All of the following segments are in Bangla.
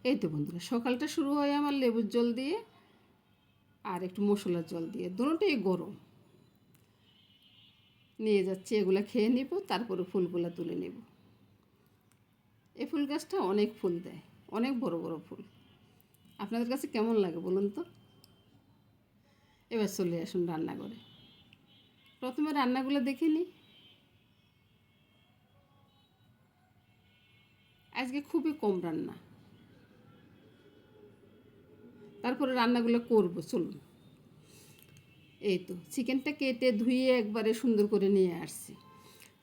এই তো বন্ধুরা, সকালটা শুরু হয় আমার লেবুর জল দিয়ে আর একটু মশলার জল দিয়ে, দুটোই গরম। নিয়ে যাচ্ছি, এগুলো খেয়ে নিব, তারপরে ফুলগুলো তুলে নেব। এই ফুল গাছটা অনেক ফুল দেয়, অনেক বড় বড় ফুল। আপনাদের কাছে কেমন লাগে বলুন তো? এবার চলে আসুন রান্নাঘরে। প্রথমে রান্নাগুলো দেখে নিই। আজকে খুবই কম রান্না, তারপরে রান্নাগুলো করব, চলুন। এই তো চিকেনটা কেটে ধুয়ে একবারে সুন্দর করে নিয়ে আসছি।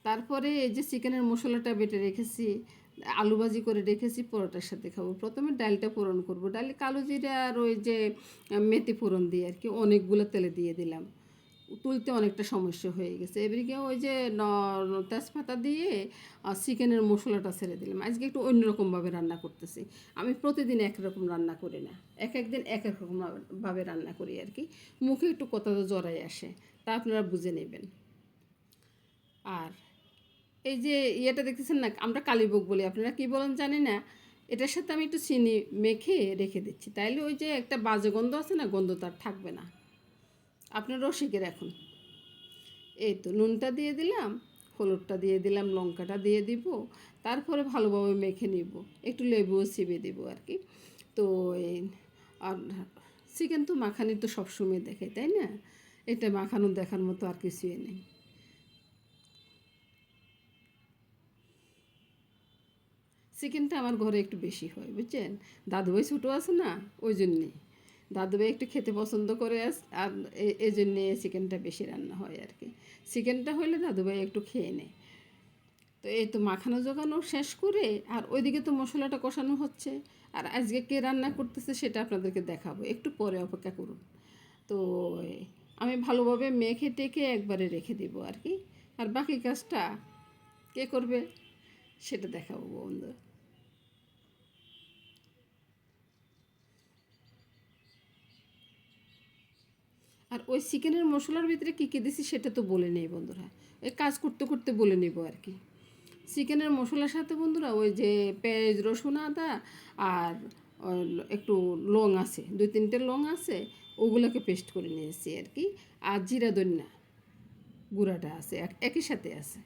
তারপরে এই যে চিকেনের মশলাটা বেটে রেখেছি, আলু ভাজি করে রেখেছি, পরোটার সাথে খাবো। প্রথমে ডালটা ফোড়ন করব। ডালে কালো জিরা আর ওই যে মেথি ফোড়ন দিয়ে আর কি অনেকগুলো তেলে দিয়ে দিলাম। তুলতে অনেকটা সমস্যা হয়ে গেছে। এবারে ওই যে তেজপাতা দিয়ে চিকেনের মশলাটা ছেড়ে দিলাম। আজকে একটু অন্যরকমভাবে রান্না করতেছি। আমি প্রতিদিন একরকম রান্না করি না, এক একদিন এক এক রকমভাবে রান্না করি আর কি। মুখে একটু কথা তো জড়াই আসে, তা আপনারা বুঝে নেবেন। আর এই যে ইয়েটা দেখতেছেন না, আমরা কালীভোগ বলি, আপনারা কী বলেন জানি না। এটার সাথে আমি একটু চিনি মেখে রেখে দিচ্ছি, তাইলে ওই যে একটা বাজে গন্ধ আছে না, গন্ধ তার থাকবে না। আপনারাও শিখে রাখুন। এই তো নুনটা দিয়ে দিলাম, হলুদটা দিয়ে দিলাম, লঙ্কাটা দিয়ে দিব, তারপরে ভালোভাবে মেখে নিব। একটু লেবুও চিবে দিব আর কি। তো এই আর চিকেন তো মাখানি তো সবসময় দেখে, তাই না? এটা মাখানো দেখার মতো আর কিছুই নেই। চিকেনটা আমার ঘরে একটু বেশি হয়, বুঝছেন? দাদুভাই ছোটো আছে না, ওই জন্যে দাদুভাই একটু খেতে পছন্দ করে আর এই জন্যে চিকেনটা বেশি রান্না হয় আর কি। চিকেনটা হলে দাদুভাই একটু খেয়ে নেয়। তো এই তো মাখানো জোগানো শেষ করে, আর ওইদিকে তো মশলাটা কষানো হচ্ছে। আর আজকে কে রান্না করতেছে সেটা আপনাদেরকে দেখাবো, একটু পরে অপেক্ষা করুন। তো আমি ভালোভাবে মেখে টেকে একবারে রেখে দিব আর কি। আর বাকি কাজটা কে করবে সেটা দেখাবো বন্ধু। আর ওই চিকেনের মশলার ভিতরে কী কী দিছি সেটা তো বলে নেই বন্ধুরা, ওই কাজ করতে করতে বলে নেব আর কি। চিকেনের মশলার সাথে বন্ধুরা ওই যে পেঁয়াজ রসুন আদা আর একটু লং আছে, 2-3টে লং আছে, ওগুলোকে পেস্ট করে নিয়েছি আর কি। আর জিরা ধনিয়া গুঁড়াটা আছে, একই সাথে আছে।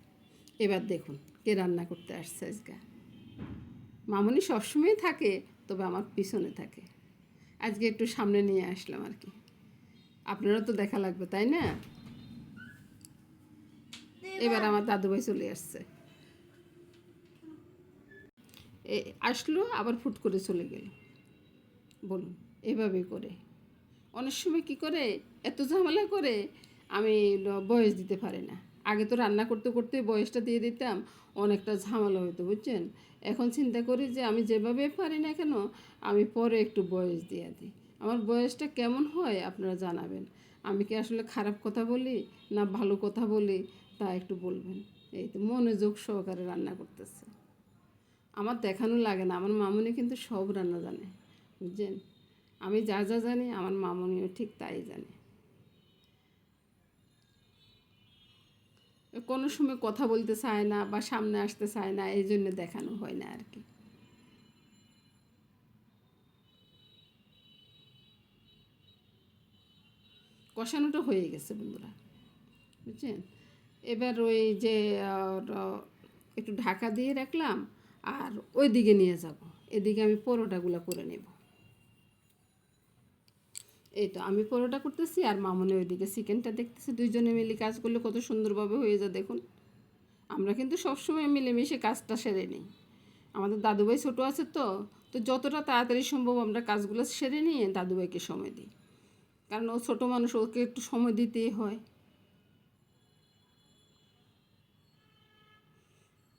এবার দেখুন কে রান্না করতে আসছে আজকে। মামনি সবসময় থাকে, তবে আমার পিছনে থাকে। আজকে একটু সামনে নিয়ে আসলাম আর কি। আপনারও তো দেখা লাগবে, তাই না? এবার আমার দাদুভাই চলে আসছে। আসলো আবার ফুট করে চলে গেল। বলুন, এভাবে করে অনেক সময় কী করে, এত ঝামেলা করে আমি বয়স দিতে পারি না। আগে তো রান্না করতে করতে বয়সটা দিয়ে দিতাম, অনেকটা ঝামেলা হতো, বুঝছেন? এখন চিন্তা করি যে আমি যেভাবে পারি না কেন, আমি পরে একটু বয়স দিয়ে দিই। আমার বয়সটা কেমন হয় আপনারা জানাবেন। আমি কি আসলে খারাপ কথা বলি না ভালো কথা বলি, তা একটু বলবেন। এই তো মনোযোগ সহকারে রান্না করতেছে। আমার দেখানো লাগে না, আমার মামুনি কিন্তু সব রান্না জানে, বুঝছেন? আমি যা যা জানি আমার মামুনিও ঠিক তাই জানে। কোনো সময় কথা বলতে চায় না বা সামনে আসতে চায় না, এই জন্য দেখানো হয় না আর কি। কষানোটা হয়ে গেছে বন্ধুরা, বুঝছেন? এবার ওই যে একটু ঢাকা দিয়ে রাখলাম, আর ওই দিকে নিয়ে যাব, এদিকে আমি পরোটাগুলো করে নেব। এই তো আমি পরোটা করতেছি আর মামনি ওইদিকে চিকেনটা দেখতেছি। দুইজনে মিলে কাজ করলে কত সুন্দরভাবে হয়ে যায় দেখুন। আমরা কিন্তু সবসময় মিলেমিশে কাজটা সেরে নিই। আমাদের দাদুভাই ছোটো আছে, তো তো যতটা তাড়াতাড়ি সম্ভব আমরা কাজগুলো সেরে নিয়ে দাদুভাইকে সময় দিই, কারণ ও ছোটো মানুষ, ওকে একটু সময় দিতেই হয়।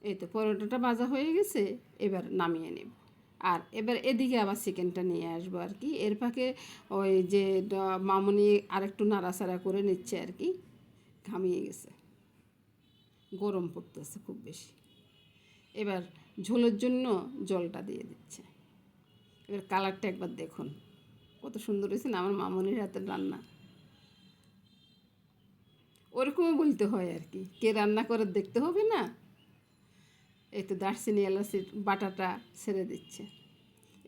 এই তো পরোটাটা ভাজা হয়ে গেছে, এবার নামিয়ে নেব। আর এবার এদিকে আবার চিকেনটা নিয়ে আসবো আর কি। এর ফাঁকে ওই যে মামনি আরেকটু নাড়াচাড়া করে নিচ্ছে আর কি। ঘামিয়ে গেছে, গরম পড়তেছে খুব বেশি। এবার ঝোলের জন্য জলটা দিয়ে দিচ্ছে। এবার কালারটা একবার দেখুন কত সুন্দর হয়েছে না আমার মামনির হাতের রান্না। ওরকমও বলতে হয় আর কি, কে রান্না করে দেখতে হবে না। এই তো দারচিনি এলাচি বাটাটা ছেড়ে দিচ্ছে।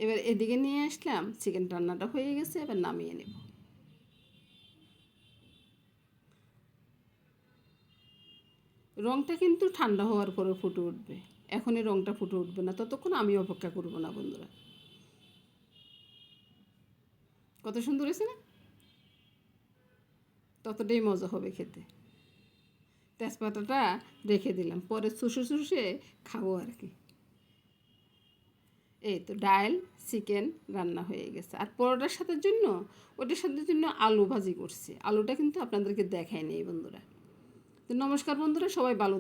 এবার এদিকে নিয়ে আসলাম, চিকেন রান্নাটা হয়ে গেছে, এবার নামিয়ে নেব। রঙটা কিন্তু ঠান্ডা হওয়ার পরে ফুটে উঠবে, এখনই রঙটা ফুটে উঠবে না, ততক্ষণ আমি অপেক্ষা করব না বন্ধুরা। কত সুন্দর হয়েছে না? ততটাই মজা হবে খেতে। তেজপাতাটা রেখে দিলাম, পরে চুষে চুষে খাবো আর কি। এই তো ডাল চিকেন রান্না হয়ে গেছে। আর পরোটার সাথে জন্য, ওটার সাথে জন্য আলু ভাজি করছি। আলুটা কিন্তু আপনাদেরকে দেখাই নেই বন্ধুরা। তো নমস্কার বন্ধুরা, সবাই ভালো